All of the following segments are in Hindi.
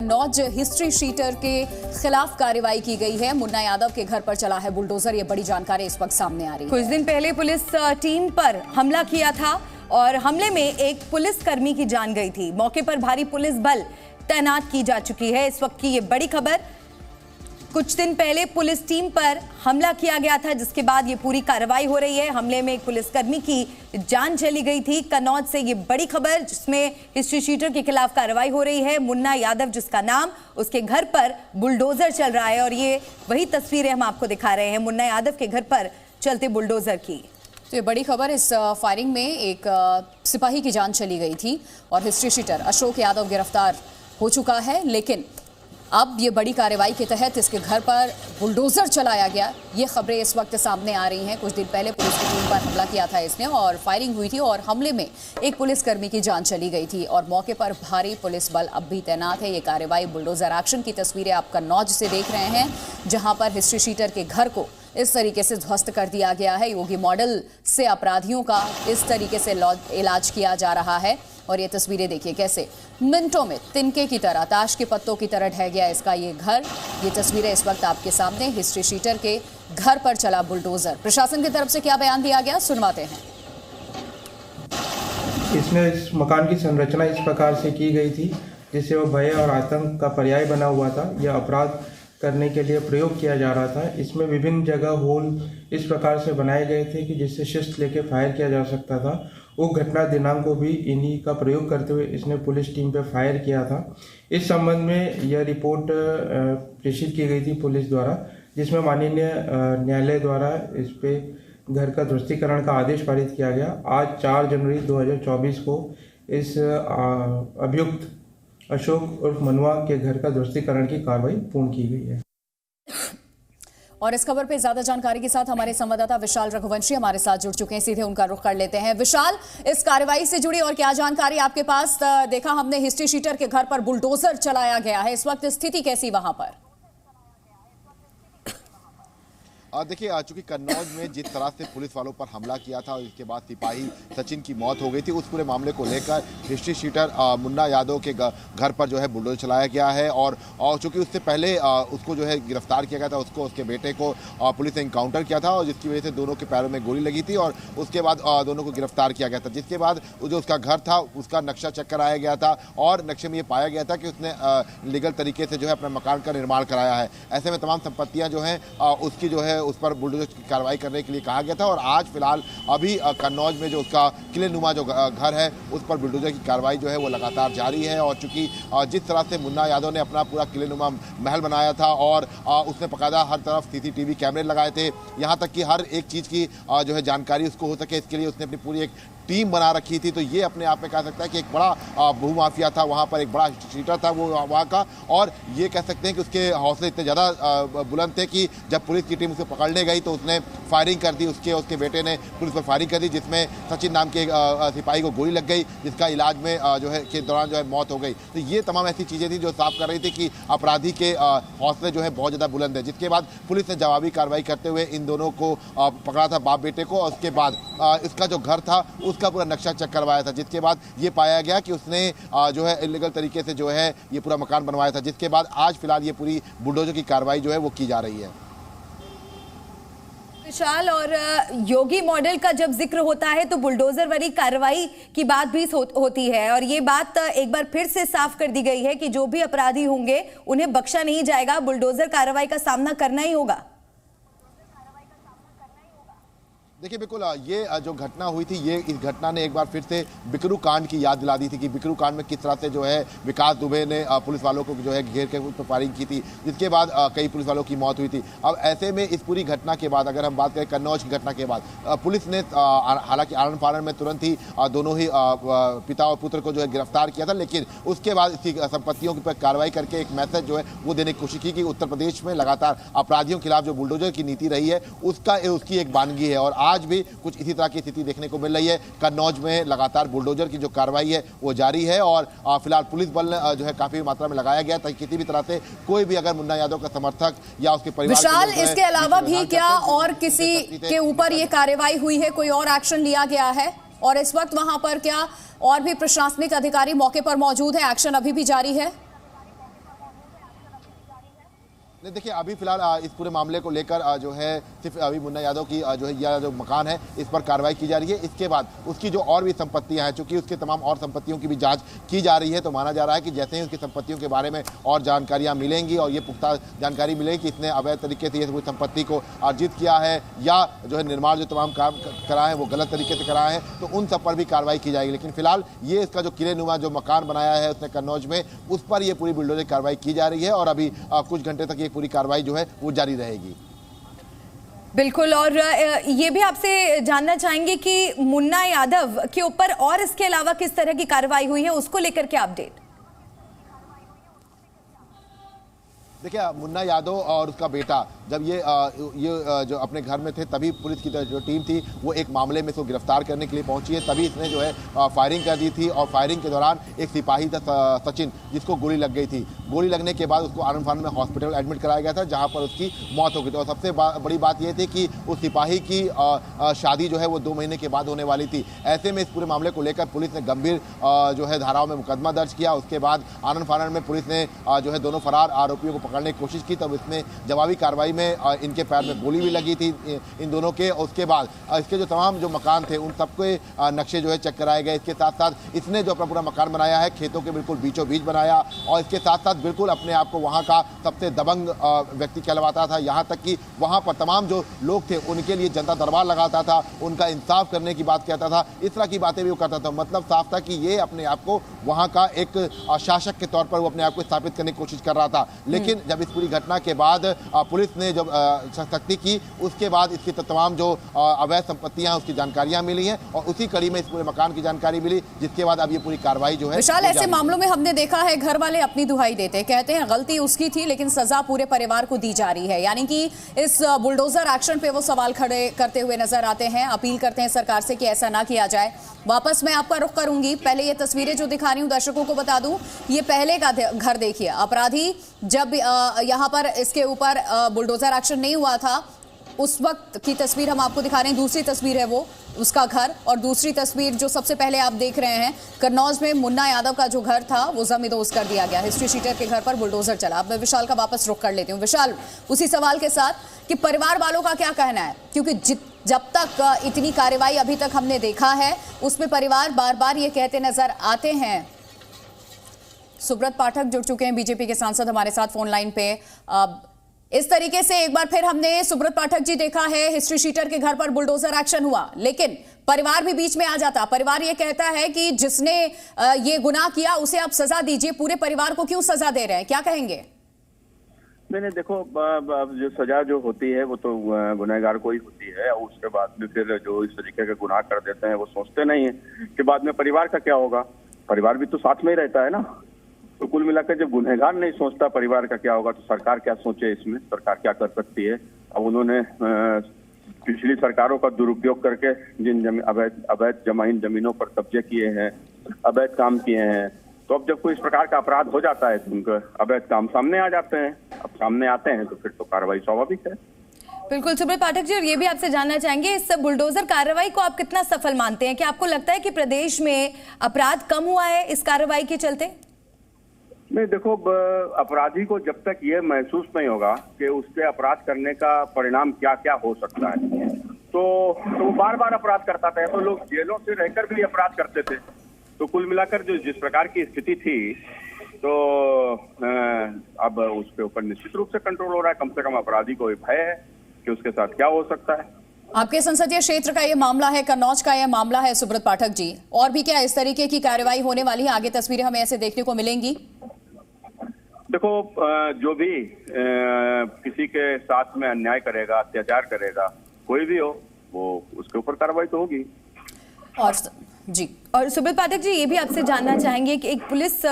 कन्नौज हिस्ट्री शीटर के खिलाफ कार्रवाई की गई है। मुन्ना यादव के घर पर चला है बुलडोजर। ये बड़ी जानकारी इस वक्त सामने आ रही है। कुछ दिन पहले पुलिस टीम पर हमला किया था और हमले में एक पुलिसकर्मी की जान गई थी। मौके पर भारी पुलिस बल तैनात की जा चुकी है। इस वक्त की ये बड़ी खबर, कुछ दिन पहले पुलिस टीम पर हमला किया गया था, जिसके बाद ये पूरी कार्रवाई हो रही है। हमले में एक पुलिसकर्मी की जान चली गई थी। कन्नौज से ये बड़ी खबर, जिसमें हिस्ट्री शीटर के खिलाफ कार्रवाई हो रही है। मुन्ना यादव जिसका नाम, उसके घर पर बुलडोजर चल रहा है और ये वही तस्वीरें हम आपको दिखा रहे हैं मुन्ना यादव के घर पर चलते बुलडोजर की। तो ये बड़ी खबर, इस फायरिंग में एक सिपाही की जान चली गई थी और हिस्ट्री शीटर अशोक यादव गिरफ्तार हो चुका है। लेकिन अब ये बड़ी कार्रवाई के तहत इसके घर पर बुलडोजर चलाया गया। ये खबरें इस वक्त सामने आ रही हैं। कुछ दिन पहले पुलिस की टीम पर हमला किया था इसने और फायरिंग हुई थी और हमले में एक पुलिसकर्मी की जान चली गई थी और मौके पर भारी पुलिस बल अब भी तैनात है। ये कार्रवाई बुलडोजर एक्शन की तस्वीरें आप कन्नौज से देख रहे हैं, जहां पर हिस्ट्री शीटर के घर को इस तरीके से ध्वस्त कर दिया गया है। योगी मॉडल से अपराधियों का इस तरीके से इलाज किया जा रहा है और ये तस्वीरें देखिए कैसे मिनटों में तिनके की तरह, ताश के पत्तों की तरह ढह गया इसका ये घर। ये तस्वीरें इस वक्त आपके सामने, हिस्ट्री शीटर के घर पर चला बुलडोजर। प्रशासन की तरफ से क्या बयान दिया गया, सुनवाते हैं। इस मकान की संरचना इस प्रकार से की गई थी जिससे वो भय और आतंक का पर्याय बना हुआ था। यह अपराध करने के लिए प्रयोग किया जा रहा था। इसमें विभिन्न जगह होल इस प्रकार से बनाए गए थे कि जिससे शिस्त लेके फायर किया जा सकता था। वो घटना दिनांक को भी इन्हीं का प्रयोग करते हुए इसने पुलिस टीम पे फायर किया था। इस संबंध में यह रिपोर्ट प्रेषित की गई थी पुलिस द्वारा, जिसमें माननीय न्यायालय द्वारा इस पे घर का ध्वस्तीकरण का आदेश पारित किया गया। आज 4 जनवरी 2024 को इस अभियुक्त अशोक उर्फ मनुआ के घर का ध्वस्तीकरण की कार्रवाई पूर्ण की गई है। और इस खबर पे ज्यादा जानकारी के साथ हमारे संवाददाता विशाल रघुवंशी हमारे साथ जुड़ चुके हैं। सीधे उनका रुख कर लेते हैं। विशाल, इस कार्रवाई से जुड़ी और क्या जानकारी आपके पास? देखा हमने हिस्ट्री शीटर के घर पर बुलडोजर चलाया गया है, इस वक्त स्थिति कैसी वहां पर? देखिए, चूंकि कन्नौज में जिस तरह से पुलिस वालों पर हमला किया था और इसके बाद सिपाही सचिन की मौत हो गई थी, उस पूरे मामले को लेकर हिस्ट्री शीटर मुन्ना यादव के घर पर जो है बुलडोजर चलाया गया है। और चूंकि उससे पहले उसको जो है गिरफ्तार किया गया था, उसको उसके बेटे को पुलिस ने इनकाउंटर किया था और जिसकी वजह से दोनों के पैरों में गोली लगी थी और उसके बाद दोनों को गिरफ्तार किया गया था। जिसके बाद जो उसका घर था उसका नक्शा चेक कराया गया था और नक्शे में ये पाया गया था कि उसने लीगल तरीके से जो है अपने मकान का निर्माण कराया है। ऐसे में तमाम संपत्तियाँ जो हैं उसकी जो है उस पर बुलडोजर की कार्रवाई करने के लिए कहा गया था और आज फिलहाल अभी कन्नौज में जो उसका किले नुमा जो घर है उस पर बुलडोजर की कार्रवाई जो है वो लगातार जारी है। और चूंकि जिस तरह से मुन्ना यादव ने अपना पूरा किले नुमा महल बनाया था और उसने बकायदा हर तरफ सीसीटीवी कैमरे लगाए थे, यहाँ तक कि हर एक चीज़ की जो है जानकारी उसको हो सके, इसके लिए उसने अपनी पूरी एक टीम बना रखी थी। तो ये अपने आप में कह सकता है कि एक बड़ा भूमाफिया था वहाँ पर, एक बड़ा शीटर था वो वहाँ का। और ये कह सकते हैं कि उसके हौसले इतने ज़्यादा बुलंद थे कि जब पुलिस की टीम उसे पकड़ने गई तो उसने फायरिंग कर दी। उसके बेटे ने पुलिस पर फायरिंग कर दी, जिसमें सचिन नाम के सिपाही को गोली लग गई, जिसका इलाज में जो है के दौरान जो है मौत हो गई। तो ये तमाम ऐसी चीज़ें थी जो साफ कर रही थी कि अपराधी के हौसले जो है बहुत ज़्यादा बुलंद है। जिसके बाद पुलिस ने जवाबी कार्रवाई करते हुए इन दोनों को पकड़ा था, बाप बेटे को, और उसके बाद इसका जो घर था उसका पूरा नक्शा चेक करवाया था। जिसके बाद ये पाया गया कि उसने जो है इलीगल तरीके से जो है ये पूरा मकान बनवाया था। जिसके बाद आज फिलहाल ये पूरी बुलडोजर की कार्रवाई जो है वो की जा रही है। विशाल, और योगी मॉडल का जब जिक्र होता है तो बुलडोजर वाली कार्रवाई की बात भी होती है और ये बात एक बार फिर से साफ कर दी गई है कि जो भी अपराधी होंगे उन्हें बख्शा नहीं जाएगा, बुलडोजर कार्रवाई का सामना करना ही होगा। देखिए, बिल्कुल ये जो घटना हुई थी, ये इस घटना ने एक बार फिर से बिकरू कांड की याद दिला दी थी कि बिकरू कांड में किस तरह से जो है विकास दुबे ने पुलिस वालों को जो है घेर के उस पर फायरिंग की थी, जिसके बाद कई पुलिस वालों की मौत हुई थी। अब ऐसे में इस पूरी घटना के बाद अगर हम बात करें कन्नौज की घटना के बाद, पुलिस ने हालांकि आनन फानन में तुरंत ही दोनों ही पिता और पुत्र को जो है गिरफ्तार किया था, लेकिन उसके बाद इसकी संपत्तियों पर कार्रवाई करके एक मैसेज जो है वो देने की कोशिश की कि उत्तर प्रदेश में लगातार अपराधियों के खिलाफ जो बुलडोजर की नीति रही है उसकी एक वानगी है। और आज भी कुछ इसी तरह की स्थिति देखने को मिल रही है। कन्नौज में लगातार बुलडोजर की जो कार्रवाई है वो जारी है और फिलहाल पुलिस बल जो है काफी मात्रा में लगाया गया ताकि किसी भी तरह से कोई भी अगर मुन्ना यादव का समर्थक या उसके परिवार, विशाल, इसके अलावा भी क्या और किसी के ऊपर ये कार्रवाई हुई है, कोई और एक्शन लिया गया है? और इस वक्त वहां पर क्या और भी प्रशासनिक अधिकारी मौके पर मौजूद है, एक्शन अभी भी जारी है? नहीं, देखिए अभी फिलहाल इस पूरे मामले को लेकर जो है सिर्फ अभी मुन्ना यादव की जो है यह जो मकान है इस पर कार्रवाई की जा रही है। इसके बाद उसकी जो और भी संपत्तियां हैं, चूंकि उसके तमाम और संपत्तियों की भी जांच की जा रही है, तो माना जा रहा है कि जैसे ही उसकी संपत्तियों के बारे में और जानकारियां मिलेंगी और ये पुख्ता जानकारी मिलेगी कि इसने अवैध तरीके से ये संपत्ति को अर्जित किया है या जो है निर्माण जो तमाम काम कराए हैं वो गलत तरीके से कराए हैं, तो उन सब पर भी कार्रवाई की जाएगी। लेकिन फिलहाल ये इसका जो किलेनुमा जो मकान बनाया है उसने कन्नौज में, उस पर ये पूरी बुलडोजर कार्रवाई की जा रही है और अभी कुछ घंटे तक ये पूरी कार्रवाई जो है वो जारी रहेगी। बिल्कुल, और ये भी आपसे जानना चाहेंगे कि मुन्ना यादव के ऊपर और इसके अलावा किस तरह की कार्रवाई हुई है, उसको लेकर क्या अपडेट? देखिए मुन्ना यादव और उसका बेटा जब ये जो अपने घर में थे तभी पुलिस की जो टीम थी वो एक मामले में इसको गिरफ्तार करने के लिए पहुंची है। तभी इसने जो है फायरिंग कर दी थी और फायरिंग के दौरान एक सिपाही था सचिन, जिसको गोली लग गई थी। गोली लगने के बाद उसको आनंद फानंद में हॉस्पिटल एडमिट कराया गया था, जहाँ पर उसकी मौत हो गई थी। और सबसे बड़ी बात यह थी कि उस सिपाही की शादी जो है वो 2 महीने के बाद होने वाली थी। ऐसे में इस पूरे मामले को लेकर पुलिस ने गंभीर जो है धाराओं में मुकदमा दर्ज किया। उसके बाद आनंद फानंद में पुलिस ने जो है दोनों फरार आरोपियों को पकड़ने की कोशिश की, तब इसमें जवाबी कार्रवाई में इनके पैर में गोली भी लगी थी इन दोनों के। उसके बाद इसके जो तमाम जो मकान थे उन सबके नक्शे जो है चेक कराए गए। इसके साथ साथ इसने जो अपना पूरा मकान बनाया है खेतों के बिल्कुल बीचों बीच बनाया और इसके साथ साथ बिल्कुल अपने आप को वहाँ का सबसे दबंग व्यक्ति कहलवाता था। यहाँ तक कि वहाँ पर तमाम जो लोग थे उनके लिए जनता दरबार लगाता था, उनका इंसाफ करने की बात कहता था, इस तरह की बातें भी वो करता था। मतलब साफ था कि ये अपने आप को वहाँ का एक शासक के तौर पर वो अपने आप को स्थापित करने की कोशिश कर रहा था। लेकिन जब इस पूरी घटना के बाद पुलिस ने जब सख्ती की, उसके बाद इसकी तमाम जो अवैध संपत्तियां उसकी जानकारियां मिली हैं और उसी कड़ी में इस पूरे मकान की जानकारी मिली, जिसके बाद अब ये पूरी कार्रवाई जो है। विशाल, ऐसे मामलों में हमने देखा है घर वाले अपनी दुहाई देते, कहते हैं गलती उसकी थी लेकिन सजा पूरे परिवार को दी जा रही है। यानी कि इस बुलडोजर एक्शन पे वो सवाल खड़े करते हुए नजर आते हैं, अपील करते हैं सरकार से कि ऐसा ना किया जाए। वापस मैं आपका रुख करूंगी, पहले ये तस्वीरें जो दिखा रही हूं दर्शकों को बता दूं, ये पहले का घर देखिए। अपराधी जब यहां पर इसके ऊपर बुलडोजर एक्शन नहीं हुआ था उस वक्त की तस्वीर हम आपको दिखा रहे हैं। दूसरी तस्वीर है वो उसका घर, और दूसरी तस्वीर जो सबसे पहले आप देख रहे हैं कन्नौज में मुन्ना यादव का जो घर था वो जमींदोज कर दिया गया। हिस्ट्री शीटर के घर पर बुलडोजर चला। अब मैं विशाल का वापस रुख कर लेती हूँ। विशाल, उसी सवाल के साथ कि परिवार वालों का क्या कहना है, क्योंकि जब तक इतनी कार्रवाई अभी तक हमने देखा है उसमें परिवार बार बार ये कहते नजर आते हैं। सुब्रत पाठक जुड़ चुके हैं, बीजेपी के सांसद हमारे साथ फोन लाइन पे। इस तरीके से एक बार फिर हमने सुब्रत पाठक जी देखा है, हिस्ट्री शीटर के घर पर बुलडोजर एक्शन हुआ लेकिन परिवार भी बीच में आ जाता। परिवार ये कहता है कि जिसने ये गुनाह किया उसे आप सजा दीजिए, पूरे परिवार को क्यों सजा दे रहे हैं, क्या कहेंगे? मैंने देखो जो सजा जो होती है वो तो गुनहगार को ही होती है, और उसके बाद में फिर जो इस तरीके का गुनाह कर देते हैं वो सोचते नहीं है कि बाद में परिवार का क्या होगा। परिवार भी तो साथ में ही रहता है ना। तो कुल मिलाकर जब गुनहगार नहीं सोचता परिवार का क्या होगा तो सरकार क्या सोचे, इसमें सरकार क्या कर सकती है। अब उन्होंने पिछली सरकारों का दुरुपयोग करके जिन अवैध जमीनों पर कब्जे किए हैं, अवैध काम किए हैं, तो अब जब कोई इस प्रकार का अपराध हो जाता है तो उनका अवैध काम सामने आ जाते हैं। अब सामने आते हैं तो फिर तो कार्रवाई स्वाभाविक है। बिल्कुल सुब्रत पाठक जी, और ये भी आपसे जानना चाहेंगे इस बुलडोजर कार्रवाई को आप कितना सफल मानते हैं? क्या आपको लगता है कि प्रदेश में अपराध कम हुआ है इस कार्रवाई के चलते? नहीं, देखो अपराधी को जब तक ये महसूस नहीं होगा कि उसके अपराध करने का परिणाम क्या क्या हो सकता है तो वो बार बार अपराध करता था। तो लोग जेलों से रहकर भी अपराध करते थे। तो कुल मिलाकर जो जिस प्रकार की स्थिति थी तो अब उसके ऊपर निश्चित रूप से कंट्रोल हो रहा है। कम से कम अपराधी को भय है कि उसके साथ क्या हो सकता है। आपके संसदीय क्षेत्र का ये मामला है, कन्नौज का ये मामला है सुब्रत पाठक जी, और भी क्या इस तरीके की कार्रवाई होने वाली है? आगे तस्वीरें हमें ऐसे देखने को मिलेंगी? देखो जो भी किसी के साथ में अन्याय करेगा, अत्याचार करेगा, कोई भी हो, वो उसके ऊपर कार्रवाई तो होगी। और जी, और सुब्रत पाठक जी ये भी आपसे जानना चाहेंगे कि एक पुलिस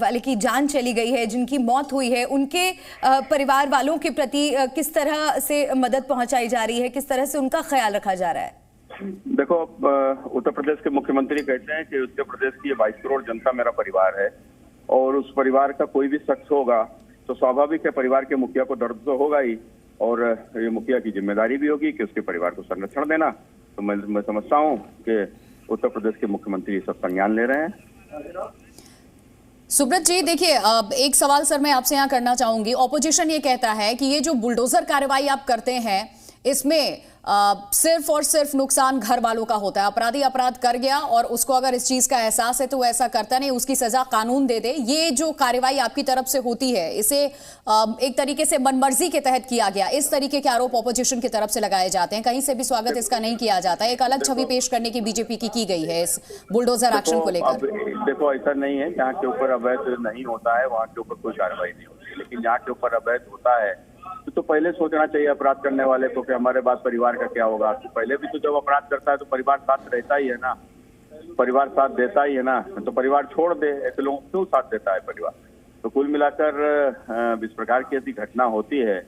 वाले की जान चली गई है, जिनकी मौत हुई है, उनके परिवार वालों के प्रति किस तरह से मदद पहुंचाई जा रही है, किस तरह से उनका ख्याल रखा जा रहा है? देखो उत्तर प्रदेश के मुख्यमंत्री कहते हैं कि उत्तर प्रदेश की 22 करोड़ जनता मेरा परिवार है, और उस परिवार का कोई भी शख्स होगा तो स्वाभाविक है परिवार के मुखिया को दर्द तो होगा ही, और ये मुखिया की जिम्मेदारी भी होगी कि उसके परिवार को संरक्षण देना। तो मैं समझता हूँ कि उत्तर प्रदेश के मुख्यमंत्री सब संज्ञान ले रहे हैं। सुब्रत जी, देखिए अब एक सवाल सर मैं आपसे यहाँ करना चाहूंगी। ऑपोजिशन ये कहता है कि ये जो बुलडोजर कार्रवाई आप करते हैं इसमें सिर्फ और सिर्फ नुकसान घर वालों का होता है। अपराधी अपराध कर गया और उसको अगर इस चीज का एहसास है तो वो ऐसा करता नहीं, उसकी सजा कानून दे दे। ये जो कार्रवाई आपकी तरफ से होती है इसे एक तरीके से मनमर्जी के तहत किया गया, इस तरीके के आरोप ऑपोजिशन की तरफ से लगाए जाते हैं। कहीं से भी स्वागत इसका नहीं किया जाता है। एक अलग छवि पेश करने की बीजेपी की गई है इस बुलडोजर एक्शन को लेकर। देखो ऐसा नहीं है, जहाँ के ऊपर अवैध नहीं होता है वहाँ के ऊपर कोई कार्रवाई नहीं होती है, लेकिन जहाँ के ऊपर अवैध होता है तो पहले सोचना चाहिए अपराध करने वाले को कि हमारे बाद परिवार का क्या होगा। तो पहले भी तो जब अपराध करता है तो परिवार साथ रहता ही है ना, परिवार साथ देता ही है ना, तो परिवार छोड़ दे, ऐसे लोगों को क्यों साथ देता है परिवार। तो कुल मिलाकर इस प्रकार की यदि घटना होती है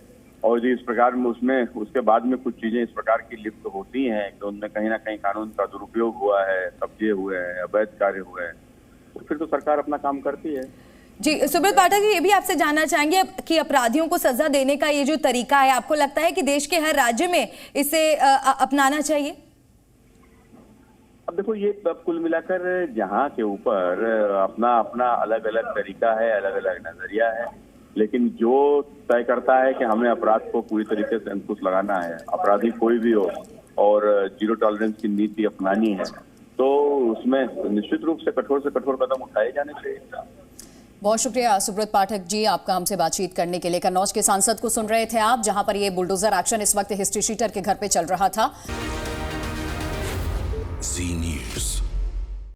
और इस प्रकार में उसमें उसके बाद में कुछ चीजें इस प्रकार की लिप्त होती हैं कि उनमें कहीं ना कहीं कानून का दुरुपयोग हुआ है, कब्जे हुए हैं, अवैध कार्य हुए हैं, तो फिर तो सरकार अपना काम करती है। जी सुब्रत पाठक जी, ये भी आपसे जानना चाहेंगे कि अपराधियों को सजा देने का ये जो तरीका है, आपको लगता है कि देश के हर राज्य में इसे अपनाना चाहिए? अब देखो ये कुल मिलाकर जहाँ के ऊपर अपना अपना अलग अलग तरीका है, अलग अलग नजरिया है, लेकिन जो तय करता है कि हमें अपराध को पूरी तरीके से अंकुश लगाना है, अपराधी कोई भी हो और जीरो टॉलरेंस की नीति अपनानी है, तो उसमें निश्चित रूप से कठोर कदम उठाए जाने चाहिए। बहुत शुक्रिया सुब्रत पाठक जी आपका हमसे बातचीत करने के लिए। कन्नौज के सांसद को सुन रहे थे आप, जहां पर ये बुलडोजर एक्शन इस वक्त हिस्ट्री शीटर के घर पे चल रहा था। जी न्यूज़।